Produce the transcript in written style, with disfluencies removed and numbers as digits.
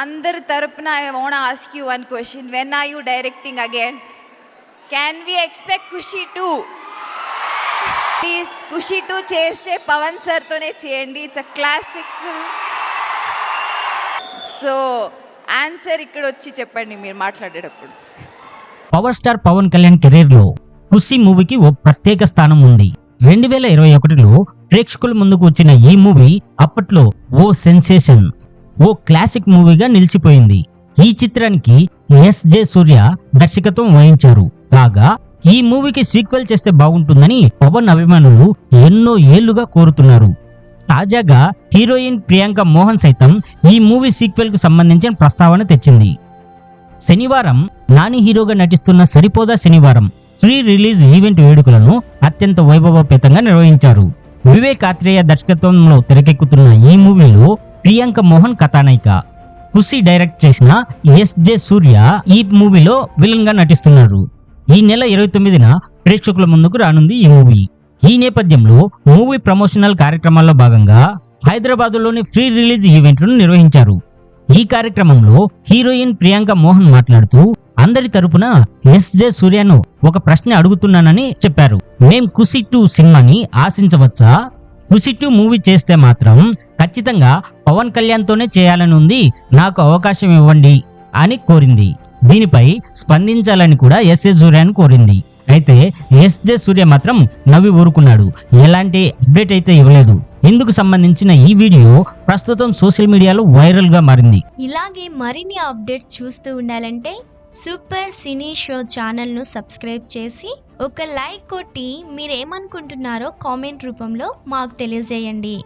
అందరి తరపున I want to ask you one question. When are you directing again? Can we expect Kushi 2? Please, Kushi 2 చేస్తే Pawan sir తోనే చేయండి. It's a classic film. So answer ఇక్కడ వచ్చి చెప్పండి మీరు మాట్లాడేటప్పుడు. పవర్ స్టార్ పవన్ కళ్యాణ్ కెరీర్లో ఖుషి మూవీకి ఓ ప్రత్యేక స్థానం ఉంది. 2021లో ప్రేక్షకుల ముందుకు వచ్చిన ఈ మూవీ అప్పట్లో ఓ సెన్సేషన్, ఓ క్లాసిక్ మూవీగా నిలిచిపోయింది. ఈ చిత్రానికి ఎస్.జె. సూర్య దర్శకత్వం వహించారు. కాగా ఈ మూవీకి సీక్వెల్ చేస్తే బాగుంటుందని పవన్ అభిమానులు ఎన్నో ఏళ్లుగా కోరుతున్నారు. తాజాగా హీరోయిన్ ప్రియాంక మోహన్ సైతం ఈ మూవీ సీక్వెల్ కు సంబంధించిన ప్రస్తావన తెచ్చింది. శనివారం నాని హీరోగా నటిస్తున్న సరిపోదా శనివారం ప్రీ రిలీజ్ ఈవెంట్ వేడుకలను అత్యంత వైభవోపేతంగా నిర్వహించారు. వివేక్ ఆత్రేయ దర్శకత్వంలో తెరకెక్కుతున్న ఈ మూవీలో ప్రియాంక మోహన్ కథానాయిక, ఖుషి డైరెక్ట్ చేసిన ఎస్.జె. సూర్య ఈ మూవీలో విలన్ గా నటిస్తున్నారు. ఈ నెల 29న ప్రేక్షకుల ముందుకు రానుంది ఈ మూవీ. ఈ నేపథ్యంలో మూవీ ప్రమోషనల్ కార్యక్రమాల్లో భాగంగా హైదరాబాద్లోని ఫ్రీ రిలీజ్ ఈవెంట్లను నిర్వహించారు. ఈ కార్యక్రమంలో హీరోయిన్ ప్రియాంక మోహన్ మాట్లాడుతూ అందరి తరపున ఎస్.జె. సూర్యను ఒక ప్రశ్న అడుగుతున్నానని చెప్పారు. మేం ఖుషి 2 సినిమాని ఆశించవచ్చా? ఖుషి 2 మూవీ చేస్తే మాత్రం ఖచ్చితంగా పవన్ కళ్యాణ్ తోనే చేయాలని ఉంది, నాకు అవకాశం ఇవ్వండి అని కోరింది. దీనిపై స్పందించాలని కూడా ఎస్.జె. సూర్యను కోరింది. అయితే ఎస్.జె. సూర్య మాత్రం నవ్వి ఊరుకున్నాడు. ఎలాంటి అప్డేట్ అయితే ఇవ్వలేదు. ఇందుకు సంబంధించిన ఈ వీడియో ప్రస్తుతం సోషల్ మీడియాలో వైరల్ గా మారింది. ఇలాగే మరిన్ని అప్డేట్స్ చూస్తూ ఉండాలంటే సూపర్ సినీ షో ఛానల్ను సబ్స్క్రైబ్ చేసి ఒక లైక్ కొట్టి మీరేమనుకుంటున్నారో కామెంట్ రూపంలో మాకు తెలియజేయండి.